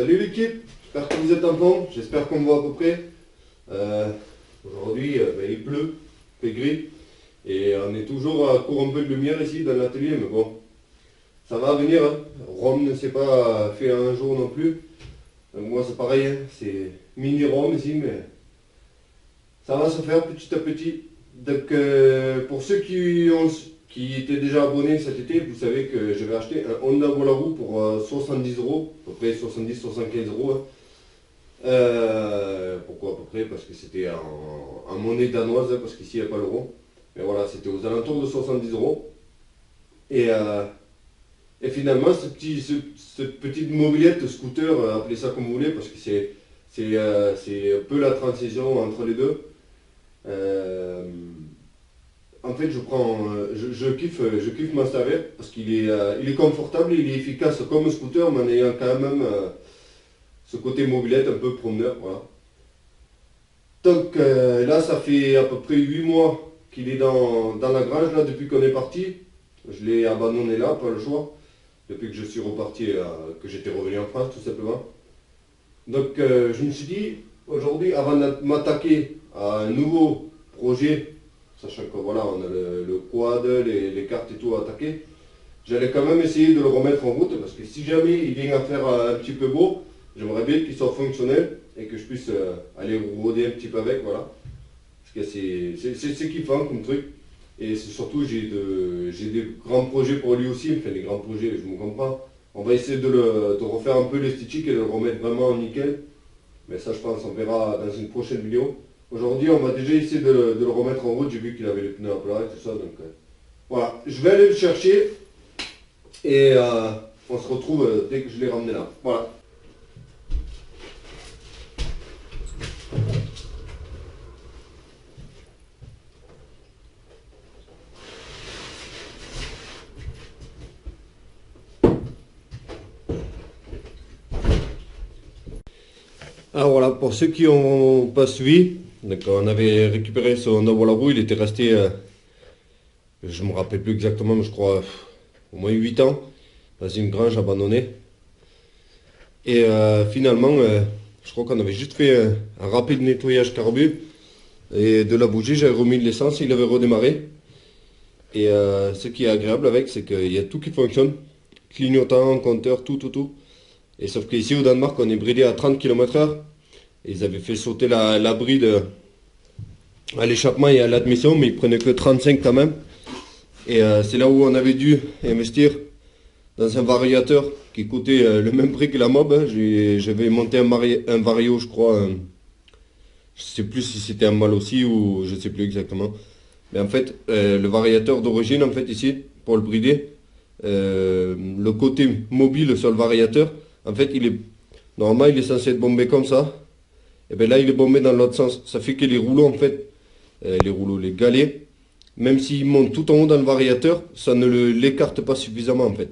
Salut l'équipe, j'espère que vous êtes en forme, j'espère qu'on me voit à peu près. Aujourd'hui il pleut, il fait gris et on est toujours à court un peu de lumière ici dans l'atelier, mais bon, ça va venir. Hein. Rome ne s'est pas fait un jour non plus. Donc moi c'est pareil, hein. C'est mini Rome ici, mais ça va se faire petit à petit. Donc pour ceux qui étaient déjà abonnés cet été, vous savez que j'avais acheté un Honda Volaru pour 70 euros, à peu près 70-75 euros. Hein. Pourquoi à peu près? Parce que c'était en monnaie danoise, hein, parce qu'ici il n'y a pas l'euro. Mais voilà, c'était aux alentours de 70 euros. Et finalement, cette petite mobilette, scooter, appelez ça comme vous voulez, parce que c'est un peu la transition entre les deux. En fait, je kiffe m'en servir parce il est confortable, il est efficace comme un scooter, mais en ayant quand même ce côté mobilette un peu promeneur. Voilà. Donc là, ça fait à peu près 8 mois qu'il est dans la grange, là, depuis qu'on est parti. Je l'ai abandonné là, pas le choix, depuis que je suis reparti, que j'étais revenu en France, tout simplement. Donc je me suis dit, aujourd'hui, avant de m'attaquer à un nouveau projet, sachant que voilà, on a le quad, les cartes et tout à attaquer, j'allais quand même essayer de le remettre en route, parce que si jamais il vient à faire un petit peu beau, j'aimerais bien qu'il soit fonctionnel et que je puisse aller rôder un petit peu avec, voilà. Parce que c'est kiffant comme truc. Et surtout, j'ai des grands projets pour lui aussi, enfin des grands projets, je me comprends. On va essayer de refaire un peu l'esthétique et de le remettre vraiment en nickel. Mais ça, je pense, on verra dans une prochaine vidéo. Aujourd'hui, on va déjà essayer de le remettre en route. J'ai vu qu'il avait les pneus à plat et tout ça. Donc voilà, je vais aller le chercher. Et on se retrouve dès que je l'ai ramené là. Voilà. Alors voilà, pour ceux qui n'ont pas suivi, donc on avait récupéré son Honda Volaru, il était resté, je ne me rappelle plus exactement, mais je crois au moins 8 ans, dans une grange abandonnée. Et finalement, je crois qu'on avait juste fait un rapide nettoyage carbu, et de la bougie, j'avais remis de l'essence, il avait redémarré. Et ce qui est agréable avec, c'est qu'il y a tout qui fonctionne, clignotant, compteur, tout. Et sauf qu'ici au Danemark, on est bridé à 30 km/h. Ils avaient fait sauter la bride à l'échappement et à l'admission, mais ils prenaient que 35 quand même. Et c'est là où on avait dû investir dans un variateur qui coûtait le même prix que la mob. Hein. J'avais monté un vario, je crois. Je sais plus si c'était un mâle aussi ou je sais plus exactement. Mais en fait, le variateur d'origine, en fait ici, pour le brider, le côté mobile sur le variateur, en fait, normalement, il est censé être bombé comme ça. Et bien là, il est bombé dans l'autre sens. Ça fait que les rouleaux, en fait, les galets, même s'ils montent tout en haut dans le variateur, ça ne l'écarte pas suffisamment, en fait.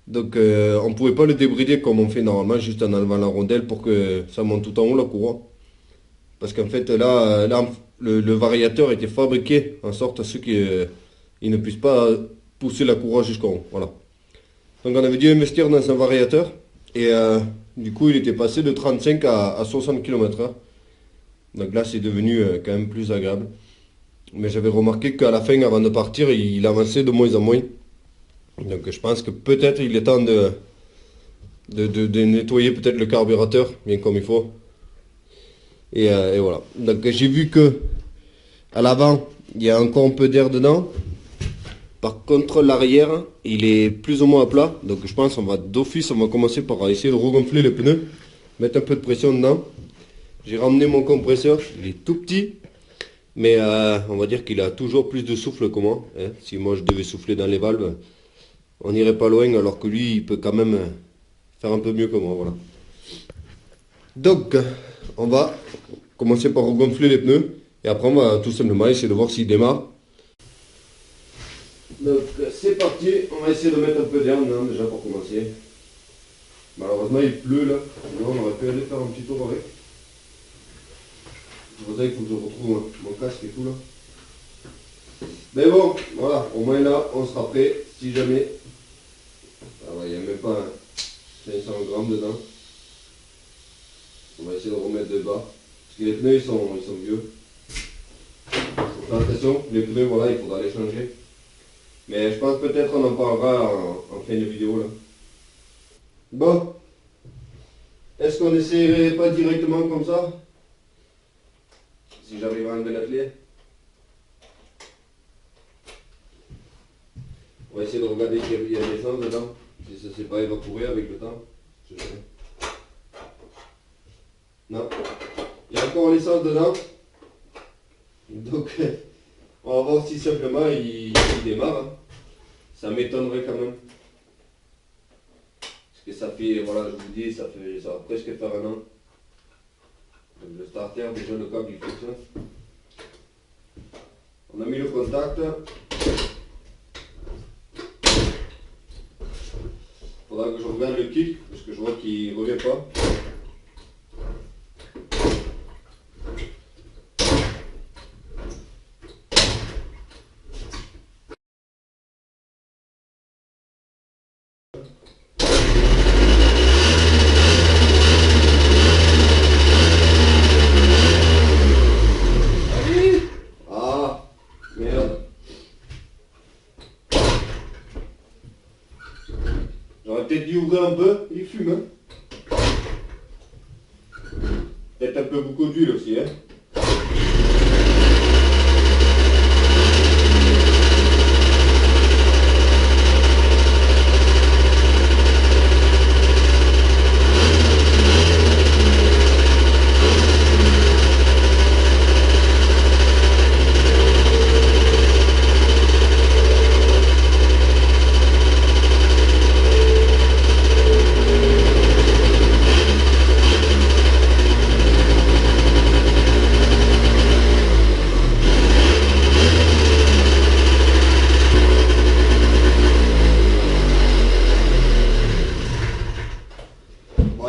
Donc, on ne pouvait pas le débrider comme on fait normalement, juste en enlevant la rondelle pour que ça monte tout en haut, la courroie. Parce qu'en fait, là le variateur était fabriqué en sorte à ce qu'il ne puisse pas pousser la courroie jusqu'en haut. Voilà. Donc, on avait dû investir dans un variateur. Et du coup, il était passé de 35 à 60 km/h. Donc là, c'est devenu quand même plus agréable. Mais j'avais remarqué qu'à la fin, avant de partir, il avançait de moins en moins. Donc je pense que peut-être il est temps de nettoyer peut-être le carburateur, bien comme il faut. Et voilà. Donc j'ai vu que à l'avant, il y a encore un peu d'air dedans. Par contre, l'arrière, il est plus ou moins à plat. Donc je pense qu'on va d'office, on va commencer par essayer de regonfler les pneus. Mettre un peu de pression dedans. J'ai ramené mon compresseur, il est tout petit. Mais on va dire qu'il a toujours plus de souffle que moi. Hein. Si moi je devais souffler dans les valves, on n'irait pas loin. Alors que lui, il peut quand même faire un peu mieux que moi. Voilà. Donc, on va commencer par regonfler les pneus. Et après, on va tout simplement essayer de voir s'il démarre. Donc c'est parti, on va essayer de mettre un peu d'air dedans déjà pour commencer. Malheureusement il pleut là, sinon on aurait pu aller faire un petit tour avec. C'est pour ça qu'il faut que je retrouve mon casque et tout là. Mais bon, voilà, au moins là on sera prêt si jamais. Ah ouais, il n'y a même pas 500 grammes dedans. On va essayer de remettre de bas. Parce que les pneus ils sont vieux. Faut faire attention, les pneus voilà, il faudra les changer. Mais je pense peut-être on en parlera en fin de vidéo là. Bon. Est-ce qu'on n'essayerait pas directement comme ça? Si j'arrive à enlever la clé. On va essayer de regarder s'il y a de l'essence dedans. Si ça ne s'est pas évaporé avec le temps. Je sais pas. Non. Il y a encore l'essence dedans. Donc on va voir si simplement il démarre. Hein. Ça m'étonnerait quand même. Parce que ça fait, voilà, je vous dis, ça va presque faire un an. Donc le starter, déjà le câble il fonctionne. On a mis le contact. Faudra que je regarde le kick, parce que je vois qu'il ne revient pas. Ah, merde. J'aurais peut-être dû ouvrir un peu, il fume. Hein. Peut-être un peu beaucoup d'huile aussi. Hein.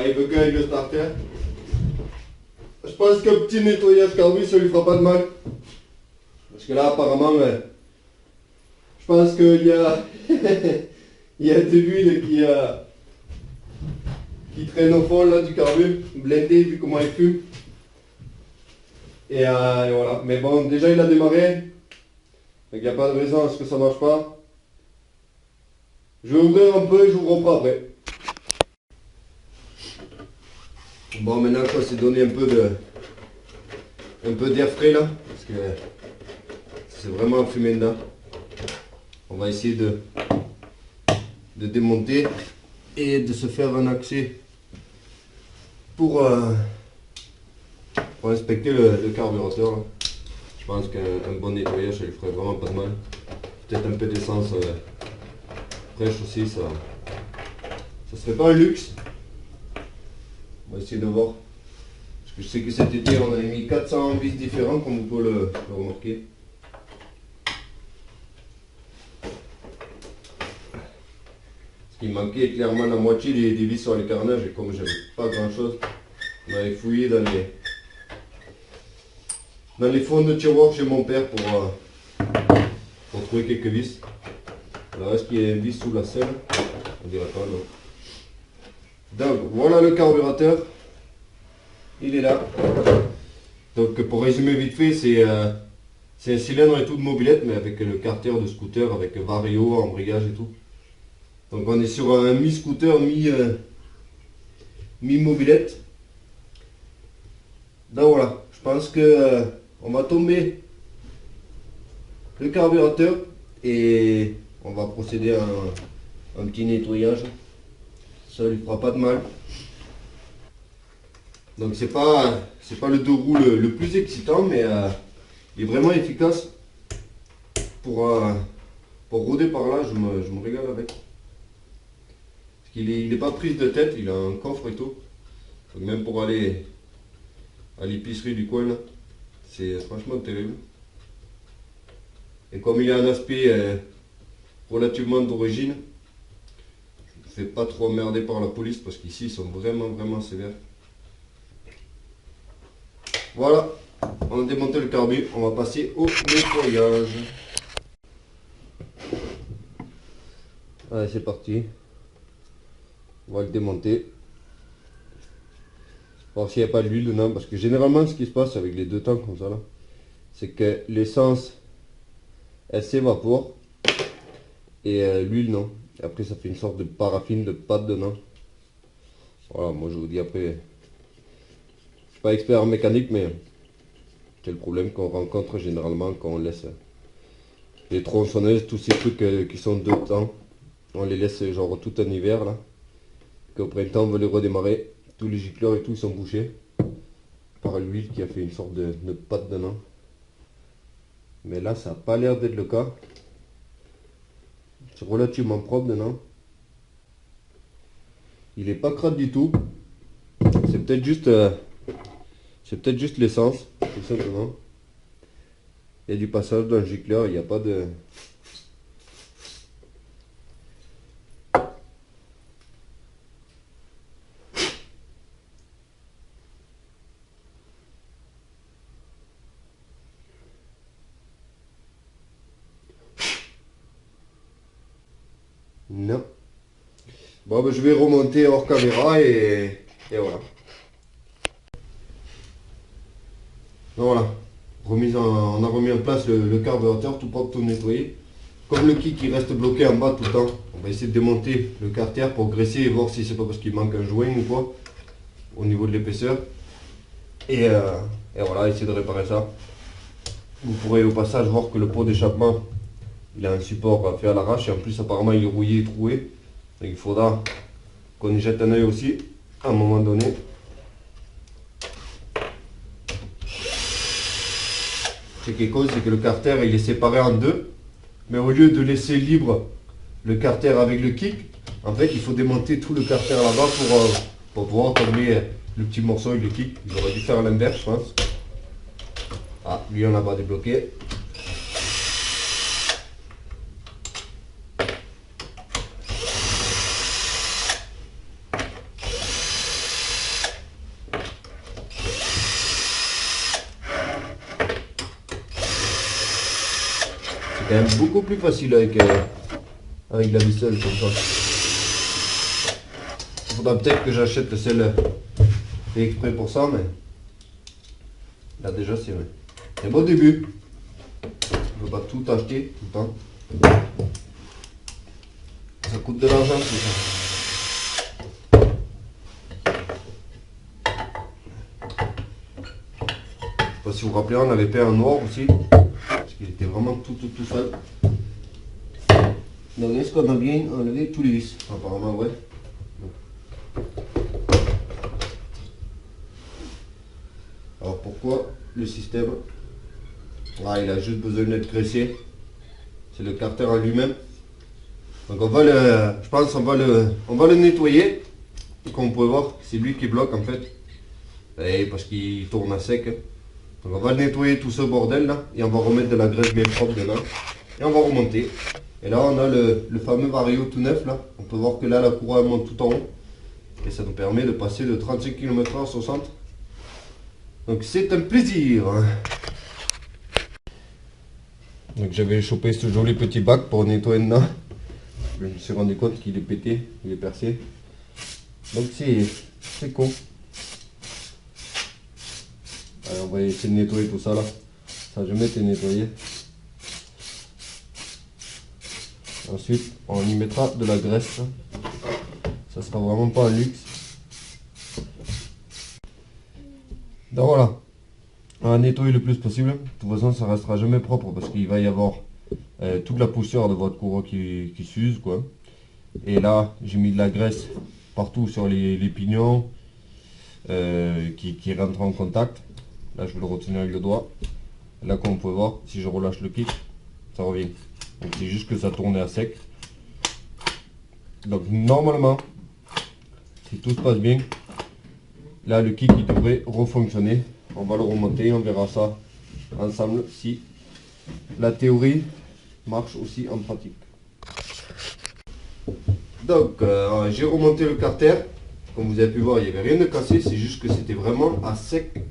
Il veut quand même le starter. Je pense qu'un petit nettoyage carbu ça lui fera pas de mal. Parce que là apparemment je pense qu'il y a il y a de l'huile qui traîne au fond là du carbu, blindé vu comment il fume. Et voilà. Mais bon déjà il a démarré. Donc il n'y a pas de raison à ce que ça marche pas. Je vais ouvrir un peu et je vous reprends après. Bon maintenant qu'on s'est donné un peu d'air frais là, parce que c'est vraiment fumé dedans. On va essayer de démonter et de se faire un accès pour inspecter le carburateur. Là. Je pense qu'un bon nettoyage ça lui ferait vraiment pas de mal. Peut-être un peu d'essence fraîche aussi, ça serait pas un luxe. On va essayer de voir. Parce que je sais que cet été on a mis 400 vis différents comme vous pouvez le remarquer. Parce qu'il manquait clairement la moitié des vis sur les carnages et comme j'avais pas grand chose, on avait fouillé dans les fonds de tiroir chez mon père pour trouver quelques vis. Alors est-ce qu'il y a une vis sous la selle? On dirait pas non. Donc voilà le carburateur, il est là. Donc pour résumer vite fait, c'est un cylindre et tout de mobilette, mais avec le carter de scooter, avec vario, embrayage et tout. Donc on est sur un mi-scooter, mi-mobilette. Donc voilà, je pense que on va tomber le carburateur et on va procéder à un petit nettoyage. Ça lui fera pas de mal. Donc c'est pas le deux roues le plus excitant, mais il est vraiment efficace pour rôder par là. Je me régale avec. Parce qu'il est pas prise de tête, il a un coffre et tout. Donc même pour aller à l'épicerie du coin là, c'est franchement terrible. Et comme il a un aspect relativement d'origine, je ne me fais pas trop emmerder par la police parce qu'ici ils sont vraiment sévères. Voilà, on a démonté le carbu, on va passer au nettoyage. Allez, c'est parti. On va le démonter. voir s'il n'y a pas de l'huile dedans, parce que généralement ce qui se passe avec les deux temps comme ça là, c'est que l'essence elle s'évapore et l'huile non. Et après ça fait une sorte de paraffine de pâte dedans. Voilà, moi je vous dis après, je suis pas expert en mécanique, mais c'est le problème qu'on rencontre généralement quand on laisse les tronçonneuses, tous ces trucs qui sont dedans, on les laisse genre tout un hiver là, qu'au printemps on veut les redémarrer, tous les gicleurs et tout ils sont bouchés par l'huile qui a fait une sorte de pâte dedans. Mais là ça n'a pas l'air d'être le cas, c'est relativement propre dedans, il est pas crade du tout, c'est peut-être juste l'essence tout simplement. Il y a du passage dans le gicleur, il n'y a pas de... Non. Bon, ben, je vais remonter hors caméra et voilà. Donc voilà. On a remis en place le carburateur, tout propre, tout nettoyé. Comme le kick qui reste bloqué en bas tout le temps, on va essayer de démonter le carter pour graisser et voir si c'est pas parce qu'il manque un joint ou quoi au niveau de l'épaisseur. Et voilà, essayer de réparer ça. Vous pourrez au passage voir que le pot d'échappement, il a un support fait à l'arrache et en plus apparemment il est rouillé et troué. Donc il faudra qu'on y jette un œil aussi à un moment donné. Ce qui est cause, c'est que le carter il est séparé en deux. Mais au lieu de laisser libre le carter avec le kick, en fait il faut démonter tout le carter là-bas pour pouvoir tomber le petit morceau avec le kick. Ils auraient dû faire l'inverse je pense. Ah, lui on l'a pas débloqué. C'est quand même beaucoup plus facile avec la ficelle comme ça. Il faudra peut-être que j'achète celle fait exprès pour ça, mais là déjà c'est un bon début. Je ne veux pas tout acheter tout le temps. Ça coûte de l'argent tout ça. Je sais pas si vous vous rappelez, on avait fait un noir aussi. Il était vraiment tout seul. Donc est-ce qu'on a bien enlevé tous les vis? Apparemment ouais. Alors pourquoi le système? Ah, il a juste besoin d'être graissé. C'est le carter en lui-même. Donc on va je pense on va le nettoyer. Comme vous pouvez voir, c'est lui qui bloque en fait. Et parce qu'il tourne à sec. Donc on va nettoyer tout ce bordel là et on va remettre de la graisse bien propre dedans et on va remonter. Et là on a le fameux vario tout neuf là. On peut voir que là la courroie monte tout en haut et ça nous permet de passer de 35 km/h à 60. Donc c'est un plaisir. Donc j'avais chopé ce joli petit bac pour nettoyer dedans. Je me suis rendu compte qu'il est pété, il est percé. Donc c'est con. Allez, on va essayer de nettoyer tout ça là. Ça n'a jamais été nettoyé. Ensuite, on y mettra de la graisse. Ça sera vraiment pas un luxe. Donc voilà. On va nettoyer le plus possible. De toute façon, ça restera jamais propre parce qu'il va y avoir toute la poussière de votre courroie qui s'use quoi. Et là, j'ai mis de la graisse partout sur les pignons qui rentrent en contact. Là, je vais le retenir avec le doigt. Et là, comme vous pouvez voir, si je relâche le kick, ça revient. Donc, c'est juste que ça tournait à sec. Donc, normalement, si tout se passe bien, là, le kick, il devrait refonctionner. On va le remonter, on verra ça ensemble si la théorie marche aussi en pratique. Donc, j'ai remonté le carter. Comme vous avez pu voir, il n'y avait rien de cassé. C'est juste que c'était vraiment à sec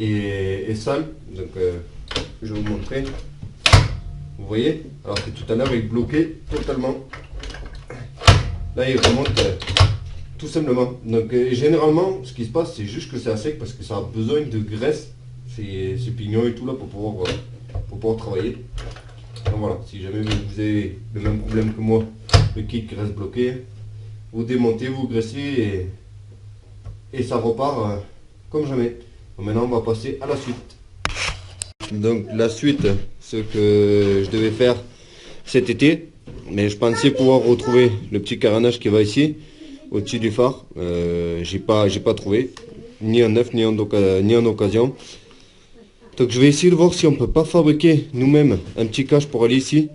et sale. Donc je vais vous montrer. Vous voyez, alors que tout à l'heure il bloquait totalement. Là il remonte tout simplement. Donc généralement, ce qui se passe, c'est juste que c'est à sec parce que ça a besoin de graisse, ces pignons et tout là, pour pouvoir travailler. Donc voilà, si jamais vous avez le même problème que moi, le kit qui reste bloqué, vous démontez, vous graissez et ça repart comme jamais. Donc maintenant, on va passer à la suite. Donc la suite, ce que je devais faire cet été, mais je pensais pouvoir retrouver le petit carénage qui va ici, au-dessus du phare. J'ai pas trouvé, ni en neuf, ni en occasion. Donc je vais essayer de voir si on peut pas fabriquer nous-mêmes un petit cache pour aller ici.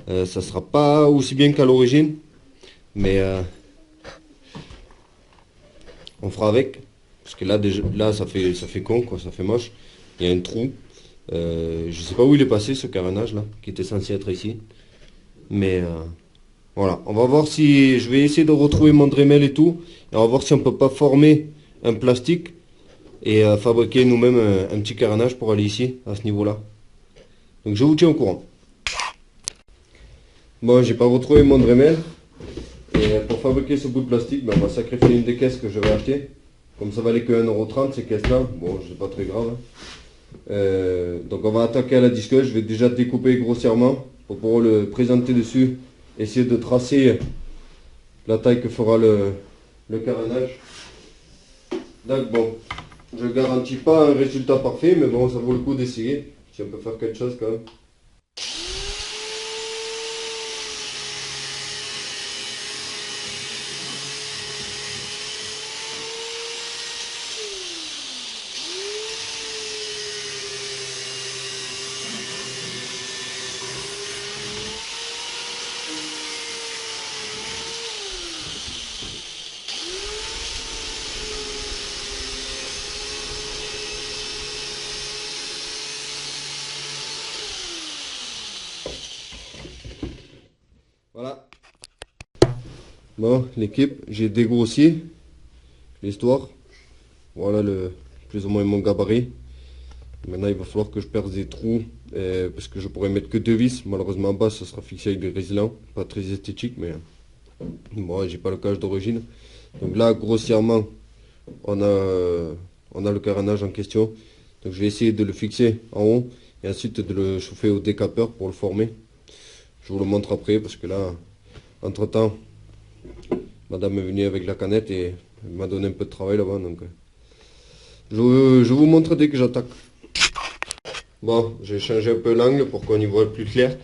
Ça sera pas aussi bien qu'à l'origine, mais on fera avec. Parce que là, déjà, là ça fait con, quoi, ça fait moche. Il y a un trou. Je sais pas où il est passé ce carénage là, qui était censé être ici. Mais voilà, on va voir si je vais essayer de retrouver mon Dremel et tout. Et on va voir si on peut pas former un plastique et fabriquer nous-mêmes un petit carénage pour aller ici, à ce niveau-là. Donc je vous tiens au courant. Bon, j'ai pas retrouvé mon Dremel. Et pour fabriquer ce bout de plastique, ben, on va sacrifier une des caisses que je vais acheter. Comme ça valait que 1,30 € ces caisses-là. Bon, c'est pas très grave. Donc on va attaquer à la disqueuse. Je vais déjà découper grossièrement pour pouvoir le présenter dessus. Essayer de tracer la taille que fera le carénage. Donc bon, je garantis pas un résultat parfait, mais bon, ça vaut le coup d'essayer. Si on peut faire quelque chose quand même. Voilà. Bon, l'équipe, j'ai dégrossi l'histoire. Voilà plus ou moins mon gabarit. Maintenant, il va falloir que je perce des trous parce que je pourrais mettre que 2 vis. Malheureusement, en bas, ça sera fixé avec des résilants. Pas très esthétique, mais bon, j'ai pas le cage d'origine. Donc là, grossièrement, on a le carénage en question. Donc je vais essayer de le fixer en haut et ensuite de le chauffer au décapeur pour le former. Je vous le montre après parce que là, entre temps, madame est venue avec la canette et elle m'a donné un peu de travail là-bas. Donc je vous montre dès que j'attaque. Bon, j'ai changé un peu l'angle pour qu'on y voit plus clair.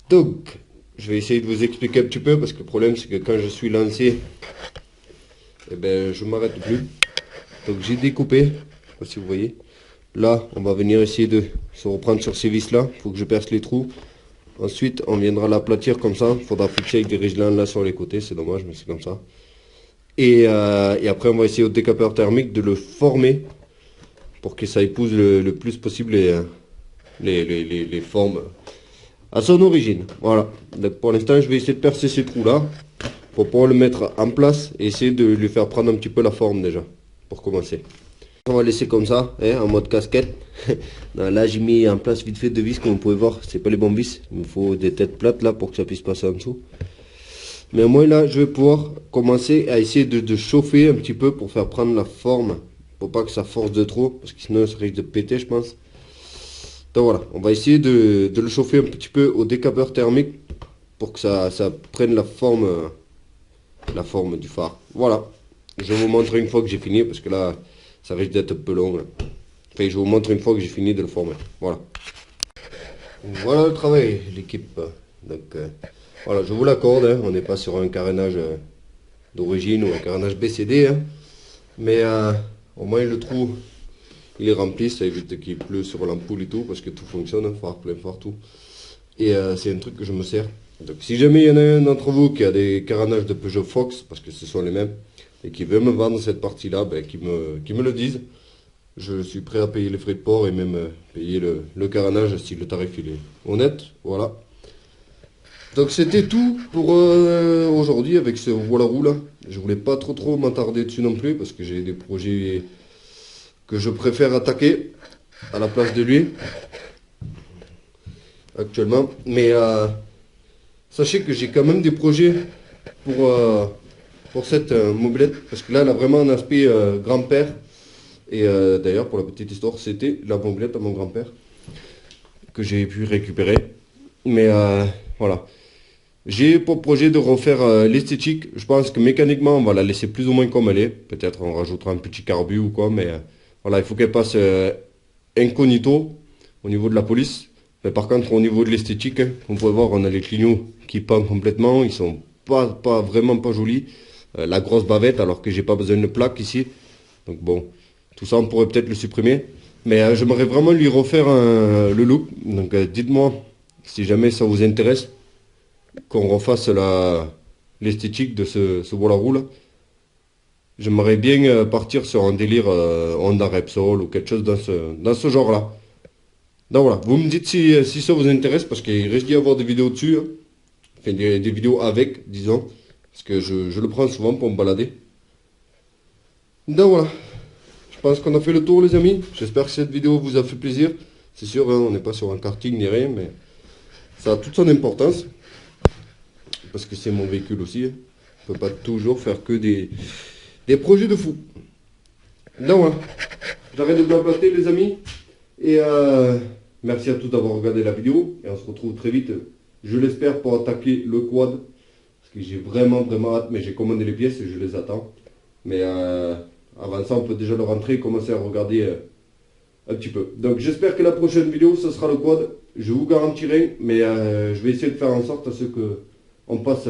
Donc, je vais essayer de vous expliquer un petit peu parce que le problème c'est que quand je suis lancé, eh ben, je m'arrête plus. Donc j'ai découpé, je sais pas si vous voyez. Là, on va venir essayer de se reprendre sur ces vis là. Il faut que je perce les trous. Ensuite, on viendra l'aplatir comme ça. Il faudra fixer avec des réglants là sur les côtés. C'est dommage, mais c'est comme ça. Et après, on va essayer au décapeur thermique de le former pour que ça épouse le plus possible les formes à son origine. Voilà. Donc pour l'instant, je vais essayer de percer ces trous là pour pouvoir le mettre en place et essayer de lui faire prendre un petit peu la forme déjà pour commencer. On va laisser comme ça, hein, en mode casquette. Là, j'ai mis en place vite fait 2 vis, comme vous pouvez voir. C'est pas les bons vis. Il me faut des têtes plates là pour que ça puisse passer en dessous. Mais moi là, je vais pouvoir commencer à essayer de chauffer un petit peu pour faire prendre la forme. Pour pas que ça force de trop, parce que sinon ça risque de péter, je pense. Donc voilà, on va essayer de le chauffer un petit peu au décapeur thermique pour que ça prenne la forme du phare. Voilà. Je vais vous montrer une fois que j'ai fini, parce que là, ça risque d'être un peu long. Enfin, je vous montre une fois que j'ai fini de le former. Voilà. Voilà le travail, l'équipe. Donc, voilà, je vous l'accorde. Hein, on n'est pas sur un carénage d'origine ou un carénage BCD. Hein, mais au moins le trou, il est rempli. Ça évite qu'il pleut sur l'ampoule et tout, parce que tout fonctionne. Hein, phare plein, phare tout. Et c'est un truc que je me sers. Donc, si jamais il y en a un d'entre vous qui a des carénages de Peugeot Fox, parce que ce sont les mêmes, et qui veut me vendre cette partie-là, ben, qui me le disent. Je suis prêt à payer les frais de port et même payer le carénage si le tarif il est honnête. Voilà. Donc c'était tout pour aujourd'hui avec ce voilà roue là. Je voulais pas trop m'attarder dessus non plus parce que j'ai des projets que je préfère attaquer à la place de lui actuellement. Mais sachez que j'ai quand même des projets pour pour cette mobilette, parce que là elle a vraiment un aspect grand-père. Et d'ailleurs, pour la petite histoire, c'était la mobilette à mon grand-père que j'ai pu récupérer. Mais voilà. J'ai pour projet de refaire l'esthétique. Je pense que mécaniquement, on va la laisser plus ou moins comme elle est. Peut-être on rajoutera un petit carbu ou quoi, mais voilà, il faut qu'elle passe incognito au niveau de la police. Mais par contre, au niveau de l'esthétique, hein, vous pouvez voir, on a les clignots qui pendent complètement. Ils sont vraiment pas jolis. La grosse bavette, alors que j'ai pas besoin de plaque ici. Donc bon, tout ça, on pourrait peut-être le supprimer. Mais j'aimerais vraiment lui refaire le look. Donc dites-moi si jamais ça vous intéresse qu'on refasse l'esthétique de ce Volaroo là. J'aimerais bien partir sur un délire Honda Repsol ou quelque chose dans ce genre-là. Donc voilà, vous me dites si ça vous intéresse, parce qu'il risque d'y avoir des vidéos dessus. Hein. Enfin, des vidéos avec, disons. Parce que je le prends souvent pour me balader. Donc voilà. Je pense qu'on a fait le tour, les amis. J'espère que cette vidéo vous a fait plaisir. C'est sûr, hein, on n'est pas sur un karting ni rien, mais ça a toute son importance. Parce que c'est mon véhicule aussi. Hein. On ne peut pas toujours faire que des projets de fou. Donc voilà. J'arrête de blablater, les amis. Et merci à tous d'avoir regardé la vidéo. Et on se retrouve très vite, je l'espère, pour attaquer le quad. Parce que j'ai vraiment hâte. Mais j'ai commandé les pièces et je les attends. Mais avant ça, on peut déjà le rentrer et commencer à regarder un petit peu. Donc j'espère que la prochaine vidéo, ce sera le quad. Je vous garantirai. Mais je vais essayer de faire en sorte à ce que on passe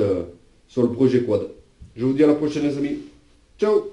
sur le projet quad. Je vous dis à la prochaine, les amis. Ciao!